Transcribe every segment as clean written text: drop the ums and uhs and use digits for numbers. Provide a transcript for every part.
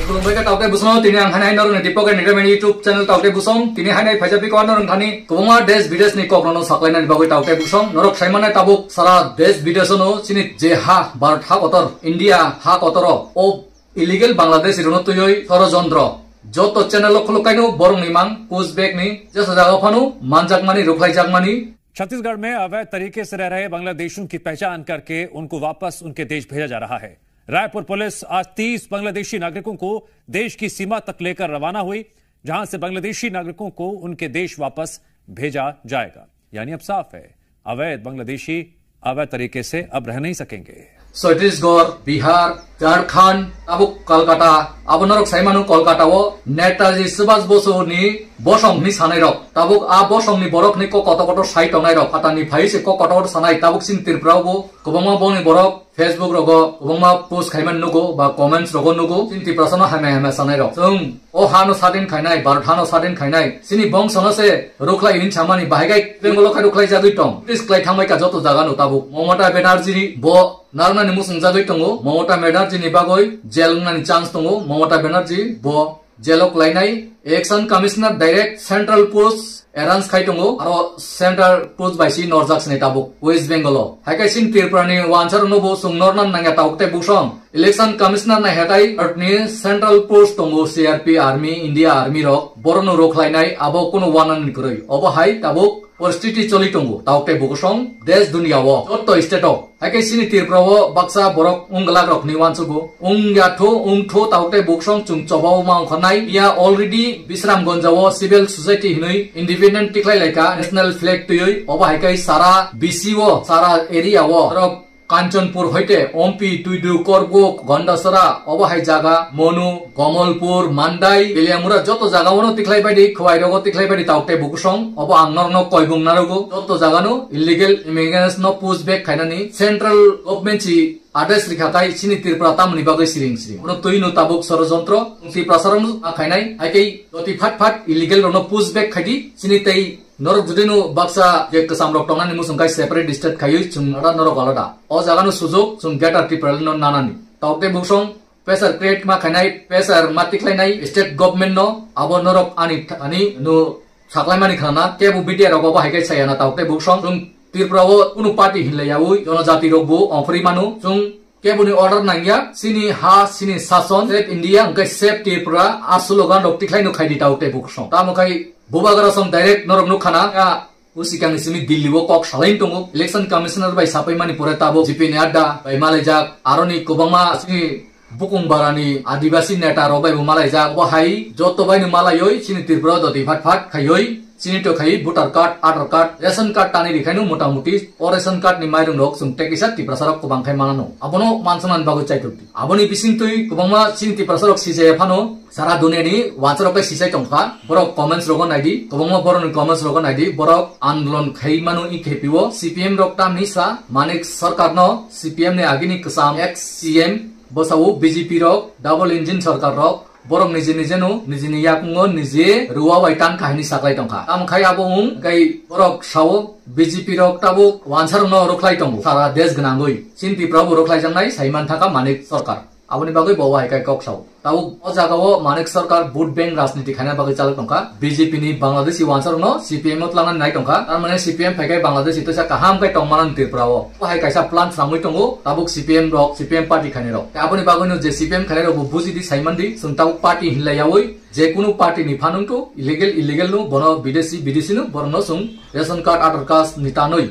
Mereka tahu ke busong, tini ang hanai norong di pokai negara YouTube channel tahu ke busong, tini hanai fajabi kawan norong thani, kubunga des videos ni kok nono saklai na di bagai tahu ke busong, norok saimana tabuk sara des videos no, sini jeha barat ha kotor, India ha kotoro, o illegal Bangladesh irono tuyoi thoro jondro, joto channel lo khulukai no borong ni mang, Uzbek ni, jasa jaga phanu, manjak mani, ruklai jak mani. Chhattisgarh में अवैध तरीके से रह रहे बांग्लादेशियों की पहचान करके उनको वापस उनके देश भेजा जा रहा है। रायपुर पुलिस आज 30 बांग्लादेशी नागरिकों को देश की सीमा तक लेकर रवाना हुई, जहां से बांग्लादेशी नागरिकों को उनके देश वापस भेजा जाएगा। यानी अब साफ है, अवैध बांग्लादेशी अवैध तरीके से अब रह नहीं सकेंगे। छत्तीसगढ़, बिहार, झारखंड, अब कलकत्ता, अब नरक साइमानु कलकत्ता वो नेताजी सुभाष बोसो नि बसंग नि सानाय रक ताबुक आ बसंग नि बरक नि को कत साइट नाय रक फाटानि फाइसे को कत सानाय ताबुक सिन तिरप्रावो गोबांमा बनि बरक फेसबुक रगो गोबांमा पोस्ट खाइमान नुगो बा कमेन्ट्स रगो नुगो सिनति प्रसन्न हामे हामे सानाय रक जों ओ हानो सादिन खाइनाय भारत हानो सादिन खाइनाय सिनि बंसनसे रुखलाय इन छामानि बाहायगाय बेंगल खा रुखलाय जागै दं प्लिज क्लाय थांबाय का जतो जागानो ताबुक ममता बेनार्जी बो नारनानि मुसुं जागै दंगो ममता बेनार्जी नि बागै जेलनानि चान्स दंगो ममता बेनार्जी बो जेलक लायनाय action commissioner direct central post एरान्स खाइदंगो आरो सेंट्रल पोस्ट बायसि नरजाक्सनि ताबुक वेस्ट बेंगल हाइकाइसिन तिरप्रानि वानसार नबो सुंगनरनान नांगा तावते बुसं इलेक्शन कमिशनर ना हेताय अर्टनि सेंट्रल पोस्ट दंगो सीआरपी आर्मी इंडिया आर्मी रक बरनो रोखलायनाय आबो कोनो वानान निकरै अबो हाय ताबुक परिस्थिति चलि दंगो तावते बुसं देश दुनियाव जत्तो स्टेटआव हाइकाइसिनि तिरप्राव बाक्सा बरक उंगलाग रकनि वानसुगो उंगाथो उंथो तावते बुसं चुं चबाव मा खनाय या अलरेडी बिश्रामगंजाव सिविल सोसाइटी हिनै इंडिपेंडेंट टिक्लायलायका नेशनल फ्लैग तुयै अबो हाइकाइ सारा बीसीओ सारा एरियाव रक कांचनपुर होते ओमपी तुइदु करबो गंडासरा अबहाय जागा मनु कमलपुर मानदाय बेलियामुरा जतो जागावनो तिखलाय बायदि खवाइरगो तिखलाय बायदि तावते बुकुसं अब आंनरनो कयबुं नारगो जतो जागानो इलीगल इमिग्रेशन नो पुश बैक खायनानि सेंट्रल गवर्नमेंट ची आदेश लिखाखाय सिनि तिरप्रा तामनि बागै सिरिं सिरिं उनो तुइनो ताबुक षड़यंत्र उंसि प्रसारण खायनाय हायकै जति फाट फाट इलीगल नो पुश बैक खायदि सिनि तै नरक जुदिनो बाक्सा जे कसामरक टंनानि मुसुंगाय सेपारेट स्टेट खायै जों आदा नरक आलादा अ जागानो सुजुग जों गेटार टिप्रेल न नानानि तावते बुसं प्रेसार क्रिएट मा खायनाय प्रेसार मातिख्लायनाय स्टेट गवर्नमेंट न आबो नरक आनि नु साख्लायमानि खाना केबु बिडिया रगो बाहायकै सायाना तावते बुसं जों तिरप्राव कुनु पार्टी हिनलायावै जनजाति रगबो अफ्रि मानु जों केबुनि अर्डर नांगिया सिनि हा सिनि शासन सेफ इंडिया अंकै सेफ तिरप्रा आसुलगान रक तिख्लायनो खायदि तावते बुसं तामखाय बुबागरासम डाइरेक्ट नरक नुखाना या उसिकांनि सिमि दिल्लीव कक सालाइन दंगो इलेक्शन कमिशनर बाय सापैमानि परे ताबो जिपि नेआदा बाय मालायजाक आरनि गोबांमा सिनि बुकुंबारानि आदिवासी नेता रबाय मालायजाक बहाय जतबायनो मालायै सिनि तिरप्रा दति फाट फाट खायै सिनि तो खायै भोटार कार्ड आधार कार्ड रेशन कार्ड तानि रिखायनो मोटामुटी ओ रेशन कार्ड नि माइरं रक जों टेकिसा तिप्रसारक गोबांखाय मानानो आबनो मानसमान बागै चाइतुक्ति आबनि बिसिंतै गोबांमा सिनि तिप्रसारक सिजे फानो सारा दुनियानि वाचरक सिसाय टंखा बरक कमेन्ट्स रगन नायदि गोबांमा बरनि कमेन्ट्स रगन नायदि बरक आन्दोलन खैमानु इ खेपिवो सीपीएम रक्ता निसा मानिक सरकार न सीपीएम ने आगिनि कसाम एक्स सीएम बसावो बीजेपी रक डबल इंजिन सरकार रक बरक निजे निजेनो निजेनि याकुंगो निजे रुवा बायतान काहिनी साखलाय टंखा आमखाय आबों गाय बरक सावो बीजेपी रक ताबो वानसार न रोखलाय टंगो सारा देश गनांगै सिनति प्राबो रोखलाय जांनाय साइमान थाका मानिक सरकार आबनि बागै बावा हायकाय कक्साव ताबो अ जागावो मानिक सरकार भोट बैंक राजनीति खायना बागै चालक टंका बीजेपी नि बांग्लादेशी वानसार न सीपीएम मत लांगन नाय टंका तार माने सीपीएम फायकाय बांग्लादेश इतसा काहाम काय टंगमानन तिरप्राव हायकायसा प्लान सामय टंगो ताबुक सीपीएम रक सीपीएम पार्टी खाने रक आबनि बागैनो जे सीपीएम खाने रक बुजिदि साइमानदि जों ताबुक पार्टी हिनलायावै जे कुनु पार्टी नि फानुंतो इलीगल नु बनो विदेशी नु बरनो सुं रेशन कार्ड आधार कार्ड नितानै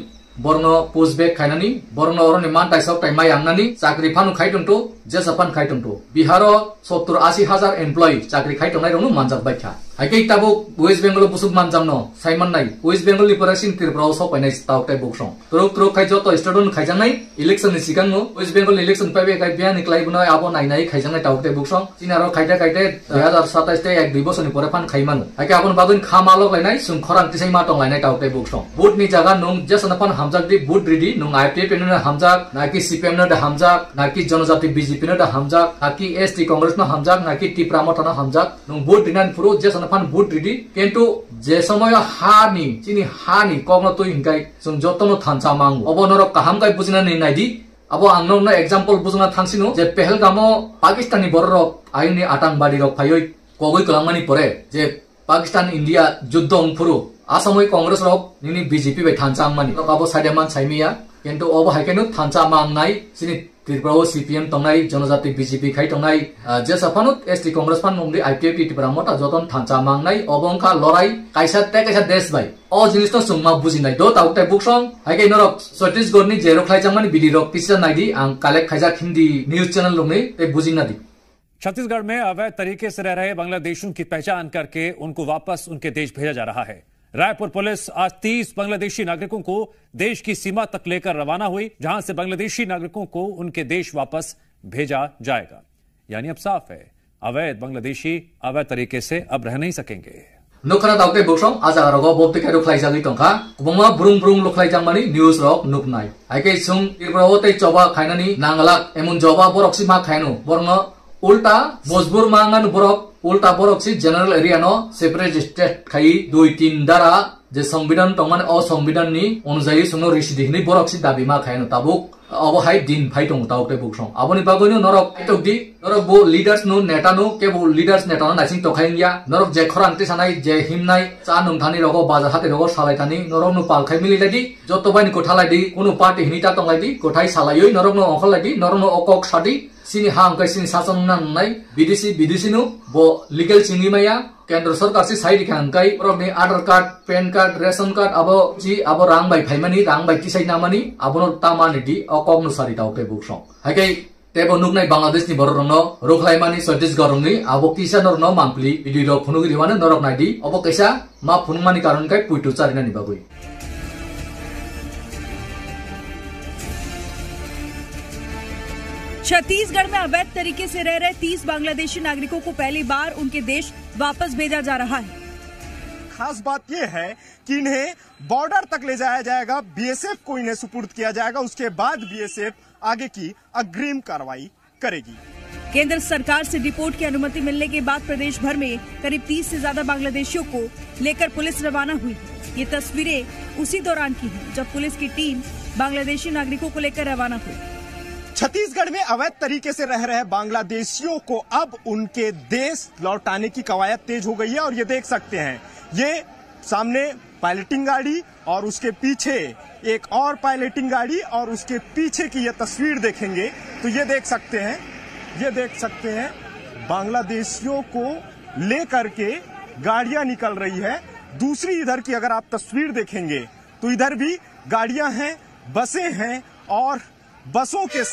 बरनो पोस्ट बैक खायनानि बरनो अरनि मान ताइसाव टाइमाय आंनानि चाकरि फानु खायटंतो जेसापान खायटंतो बिहारो 70-80 हजार एमप्लॉय चाकरि खायटंनाय रनु मानजाक बायखा हायकै ताबो वेस्ट बेंगल बुसुक मानजामनो साइमान नाय वेस्ट बेंगल नि परासिन तिरप्राव सपायनाय तावते बुकसं तुरुक खाय जतो स्टुडेन्ट खायजांनाय इलेक्शन नि सिगांनो वेस्ट बेंगल इलेक्शन पाइबे खाय बिया निक्लायबनो आबो नायनाय खायजांनाय तावते बुकसं चिनारो खायते 2027 ते 1-2 बोसोरनि परे फान खायमान हायकै आबन बागन खामालो लायनाय सुं खरां तिसाय मा टंलायनाय तावते बुकसं बुट नि जागा नं जेसन फान हामजाक दि बुट रेडी नं आईपीएफ न हामजाक नाकि सीपीएम न द हामजाक नाकि जनजाति बीजेपी न द हामजाक नाकि एसटी कांग्रेस न हामजाक नाकि टिप्रामत न हामजाक नं बुट दिनान पुरो जेसन फान बुट रेडी किंतु जे समय हानि चिनि हानि कग्न तो हिंगाय जों जतनो थानसा मांग अबनर काहाम गाय बुजिना नै नायदि abo angno na example bujuna thangsinu je Pahalgamo Pakistani borok aini atangbadi rok phayoi kogoi kalangmani pore je Pakistan India juddho ongphuru asamoi Congress rok nini BJP bai thanchangmani abo saideman saimiya কিন্তু অব হাইকেনো থানচা মাংনাই সিনি Tripura CPM তংনাই জনজাতি BJP খাই তংনাই যে সাফানুত এসটি কংগ্রেস ফান মংদি আইপিএফ ত্রিপুরা মতা যতন থানচা মাংনাই অবংকা লড়াই কাইসা তে কাইসা দেশ বাই অ জিনিস তো সুংমা বুজিনাই দ তাউতে বুকসং হাইকে নরক ছত্তিশগড়নি জেরো খাইজাংমানি বিডি রক পিছা নাইদি आं कालेक्ट खाइजा हिंदी न्यूज चैनल लोंनि ते बुजिना दी। छत्तीसगढ़ में अवैध तरीके से रह रहे बांग्लादेशियों की पहचान करके उनको वापस उनके देश भेजा जा रहा है। रायपुर पुलिस आज 30 बांग्लादेशी नागरिकों को देश की सीमा तक लेकर रवाना हुई, जहां से बांग्लादेशी नागरिकों को उनके देश वापस भेजा जाएगा। यानी अब साफ है, अवैध बांग्लादेशी अवैध तरीके से अब रह नहीं सकेंगे। नुखना दाउते बुसं आजारगो बोबते खाइ रुखलाइ जागि तंखा कुबंगा ब्रुं ब्रुं रुखलाइ जांगमानि न्यूज रक नुखनाय आइके सुं तिरब्रावते चबा खाइनानि नांगलाक एमन जबा बरकसि मा खाइनु बरन उल्टा मजबूर मांगान बरक उल्टा बरक से general area no separate state खाई 2-3 दारा जे संविधान तंगमान अ संविधान नि अनुजायै सुनो रिसिदिनि बरक से दाबि मा खायनो ताबुक अब हाय दिन फाइ दं ताउते बुकसं आबनि बागैनो नरक एतोगदि नरक बो लीडर्स नो नेता नो केबो लीडर्स नेता नो नाइसिं तखाइया नरक जे खरांति सानाय जे हिमनाय चा नोंथानि रगो बाजार हाते रगो सालायथानि नरक नो पालखाय मिलिलायदि जतबानि कोथालायदि कुनु पार्टी हिनिता तंलायदि कोथाय सालायै नरक नो अंखलायदि नरक नो अकक सादि सिनी हां कै सिनी सासन नांनाय विदेशी नु बो लीगल सिंगिमाया केंद्र सरकार से साइड खांकाय रगनि Aadhaar card PAN card ration card अब रां बाय फाइमानि रां बाय किसाय नामानि आबनो तामानिदि अकगनु सारि दाउते बुकसं हायकै तेबो नुगनाय बांग्लादेशनि बररंनो रोखलायमानि छत्तीसगढ़नि आबो किसानरनो मांपलि बिदिरो फुनुगिरिवानो नरक नायदि अबो कैसा मा फुनुमानि कारणकाय पुइटु चारिनानि बागै। छत्तीसगढ़ में अवैध तरीके से रह रहे 30 बांग्लादेशी नागरिकों को पहली बार उनके देश वापस भेजा जा रहा है। खास बात यह है कि इन्हें बॉर्डर तक ले जाया जाएगा, बीएसएफ को इन्हें सुपुर्द किया जाएगा, उसके बाद बीएसएफ आगे की अग्रिम कार्रवाई करेगी। केंद्र सरकार से डिपोर्ट की अनुमति मिलने के बाद प्रदेश भर में करीब 30 से ज्यादा बांग्लादेशियों को लेकर पुलिस रवाना हुई। ये तस्वीरें उसी दौरान की हैं जब पुलिस की टीम बांग्लादेशी नागरिकों को लेकर रवाना हुई। छत्तीसगढ़ में अवैध तरीके से रह रहे बांग्लादेशियों को अब उनके देश लौटाने की कवायद तेज हो गई है और ये देख सकते हैं, ये सामने पायलटिंग गाड़ी और उसके पीछे एक और पायलटिंग गाड़ी और उसके पीछे की ये तस्वीर देखेंगे तो ये देख सकते हैं बांग्लादेशियों को लेकर के गाड़ियां निकल रही है। दूसरी इधर की अगर आप तस्वीर देखेंगे तो इधर भी गाड़ियां हैं, बसें हैं और बसों के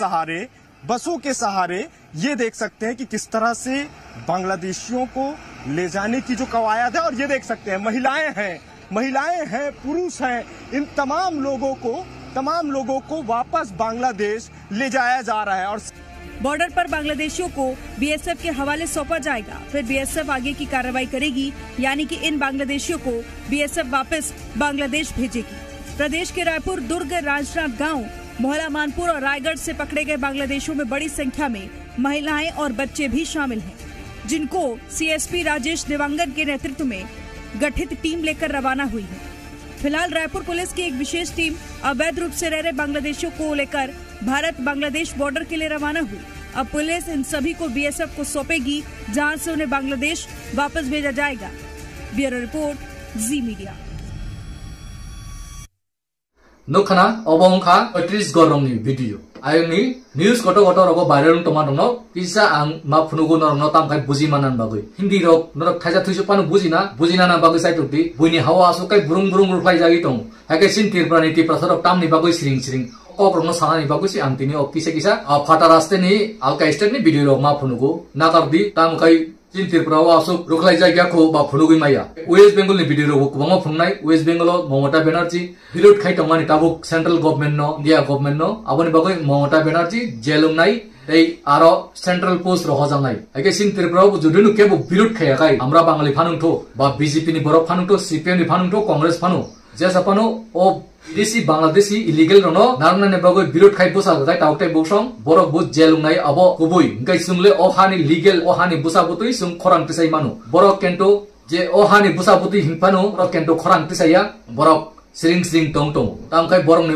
सहारे ये देख सकते हैं कि किस तरह से बांग्लादेशियों को ले जाने की जो कवायद है। और ये देख सकते हैं महिलाएं हैं, पुरुष हैं, इन तमाम लोगों को वापस बांग्लादेश ले जाया जा रहा है। और बॉर्डर पर बांग्लादेशियों को बीएसएफ के हवाले सौंपा जाएगा, फिर बीएसएफ आगे की कार्रवाई करेगी, यानी कि इन बांग्लादेशियों को बीएसएफ वापस बांग्लादेश भेजेगी। प्रदेश के रायपुर, दुर्ग, राजनांदगांव, मोहला मानपुर और रायगढ़ से पकड़े गए बांग्लादेशियों में बड़ी संख्या में महिलाएं और बच्चे भी शामिल हैं, जिनको सीएसपी राजेश देवांगन के नेतृत्व में गठित टीम लेकर रवाना हुई है। फिलहाल रायपुर पुलिस की एक विशेष टीम अवैध रूप से रह रहे बांग्लादेशियों को लेकर भारत बांग्लादेश बॉर्डर के लिए रवाना हुई। अब पुलिस इन सभी को बीएसएफ को सौंपेगी, जहां से उन्हें बांग्लादेश वापस भेजा जाएगा। ब्यूरो रिपोर्ट, जी मीडिया। नुखना अबंखा छत्तीसगढ़ रंगनि भिडियो आयनि न्यूज गट रगो भाइरल तमा दङ किसा आं मा फुनुगु नरनो तामखाय बुजि मानन बागै हिंदी रक नरक थाजा थुइसु पानु बुजिना ना बागै साइटुकदि बुइनि हावा आसुकै बुरुं बुरुं रुफाय जागि दङ हाके सिन तिरप्रानि ति प्रसरक तामनि बागै सिरिं कक्रनो सानानि बागै सि आंतिनि किसा फाटा रास्तेनि आलका स्टेटनि भिडियो रक मा फुनुगु नाकारदि तामखाय चिन तिरप्राव आसुक रुखलाय जायगाखौ बा फुनुगै माया वेस्ट बेंगल नि भिडियो रक गोबां फुंनाय वेस्ट बेंगल ममता बेनार्जी विरोध खाय तंमानि ताबुक सेंट्रल गवर्नमेंट नो इंडिया गवर्नमेंट नो आबनि बागै ममता बेनार्जी जेलुंनाय এই আরো সেন্ট্রাল পোস্ট রহজানাই আগে সিন ত্রিপুরাও যদিও কেবল বিরোধ খায়াকাই আমরা বাঙালি ফানুংথো বা বিজেপি নি বড় ফানুংথো সিপিএম নি ফানুংথো কংগ্রেস ফানু যে সাপানো ও বিদেশি বাংলাদেশি ইলিগেল রনো নারনানে বাগৈ বিরোধ খাই বসা গাই তাউতে বসং বড় বুত জেলুংনাই আব কুবুই গাই সুংলে অহানি লিগেল অহানি বুসাবুতই সুং খরাং তিসাই মানু বড় কেন্টো যে অহানি বুসাবুতই হিংফানো বড় কেন্টো খরাং তিসাইয়া বড় siring siring tong tong tam kai borok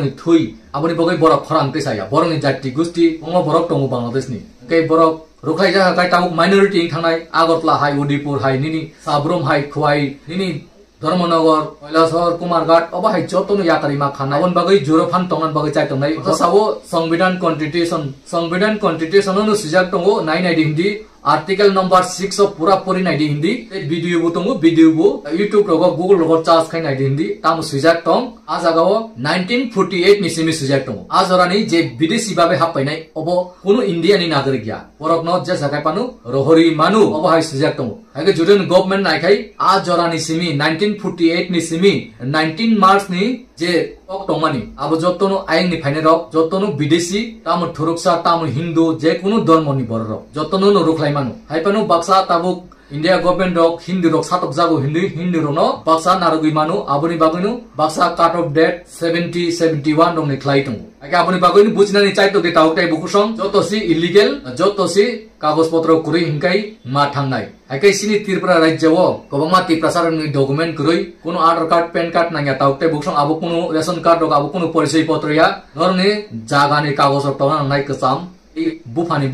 ni thui aboni bagai borok khorang te saya borok ni jati gusti ongo borok tong Bangladesh ni kai borok roklai jaga kai tabuk minority thangnai Agartala hai Udipur hai nini Sabrom hai Khwai nini Dharmanagar Kailasahar Kumarghat oba hai jotono yakarima khana abon bagai Jorofan tongan bagai chai tongnai sabo Sambidan constitution no sijak tongo 990 hindi article number 6 of pura puri naidi hindi video bu tongo video bu YouTube rogo Google rogo charge khai naidi hindi tam sijak tong ajagao 1948 ni simi sijak tong ajorani je বিদেশি ভাবে হাপাইনাই obo kono Indiani nagorik ya borok no je jagai panu rohori manu obo hai sijak tong age juden government naikai ajorani simi 1948 ni simi 19 March ni je tongmani abo jotono aing ni phaine rok jotono বিদেশি tam thuruksa tam Hindu je kono ধর্ম ni borok jotono no roklai manu haipanu baksa tabuk India government rok Hindu rok satok jago Hindu rok no baksa narugui manu aboni bagunu baksa cut off date 71 rok ni khlai tong age aboni bagunu bujnani chaito de tautai bukusong jotosi illegal jotosi kagos potro kuri hingkai ma thangnai age sini Tripura rajyo kobama tiprasar ni document kurui kono Aadhaar card PAN card nangya tautai bukusong abo kono ration card rok abo kono porichoi potro ya dorni jagani kagos rok tona nai kasam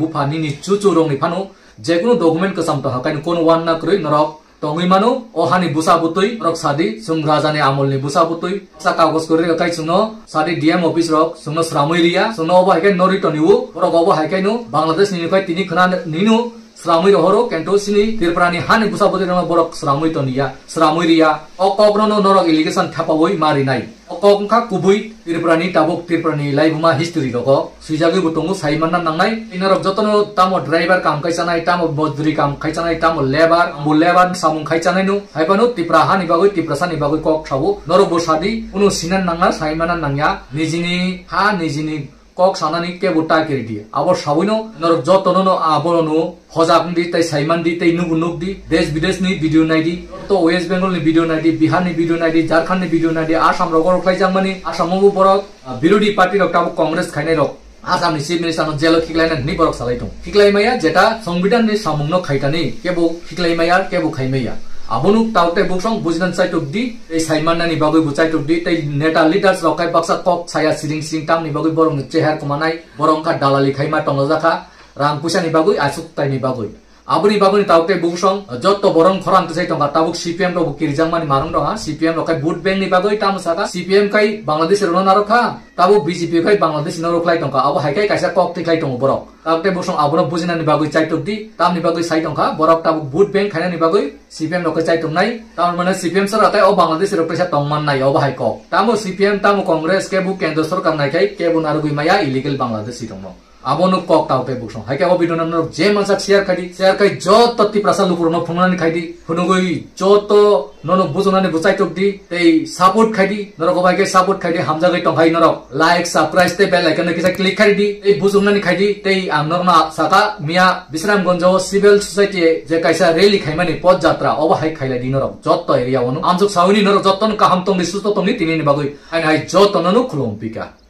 bufani ni chuchu rong ni phanu je kono document kasam to hakai kono wan na kurui norok tongui manu ohani busa butui rok sadi sung rajani amol ni busa butui sa kagos kuri kai sungno sadi DM office rok sungno sramui ria sungno obo hakai nori toniu rok obo hakai no Bangladesh ni kai tini khana ninu Sramui rohoro kento sini Tripura ni hani busa buti nama borok sramui tonia sramui ria okobno no norok irrigation thapawoi mari nai okongkha kubui Tripura ni tabuk Tripura ni laibuma history roko suijagi butongu saimanna nangnai inorok jotono tamo driver kam kaisanai tamo bodri kam kaisanai tamo labor samung kaisanai nu haipanu Tripura hani bagoi Tripura sani bagoi kok thabu norok bosadi unu sinan nangna saimanna nangya nijini kok sanani ke buta kiridi abo sabuino norok jotono no abono hojak di tai saiman di tai nug di desh bidesh ni video naidi to West Bengal ni video naidi Bihar ni video naidi Jharkhand ni video naidi Assam rogor khlaijang mani Assam mu borok birodi party rok tabu Congress khainai rok Assam ni chief minister no jelo khiklaina ni borok salai tong khiklai maya jeta সংবিধান ni samung no khaitani kebo khiklai maya kebo khaimaya abonuk taute buksong bujnan chaituk di ei saimanna ni bagoi buchaituk di tei neta leaders rokai baksa kok saya siring tam ni bagoi borong chehar kumanai borong kha dalali khaima tongjaka rang puisa ni bagoi asuk tai ni bagoi aboni bagoni taute buksong jotto borong khoran tsai tongka tabuk CPM ro kirjang mani marong ro CPM rokai vote bank ni bagoi tam saka CPM kai Bangladesh ro narokha tabu BJP kai Bangladesh no roklai tongka abo haikai kaisa kok tiklai tong borok taute buksong abono bujina ni bagoi chaituk di tam ni bagoi sai tongka borok tabu vote bank khaina ni bagoi CPM rokai chai tong nai tam mane CPM sar atai o Bangladesh ro presa tongman nai obo hai kok tamu CPM tamu Congress ke bu kendra sarkar nai kai ke bu narugui maya illegal Bangladesh tongmo abonu kok taute buksong haike obi donan je mansak share kai jot ti prasal lukurno phunani khaidi phunugoi joto nono bujunani buchai tokdi tei support khaidi norok bai ke support khaidi hamjagai tonghai norok like subscribe te bell icon kisa click khaidi tei bujunani khaidi tei amnorna saka mia Bisramganjo civil society je kaisa rally khaimani pod jatra obo hai khaila dinorok jotto area onu amjuk sauni norok jotton kaham tongni susto tongni tinini bagoi hai jotto nonu khulom pika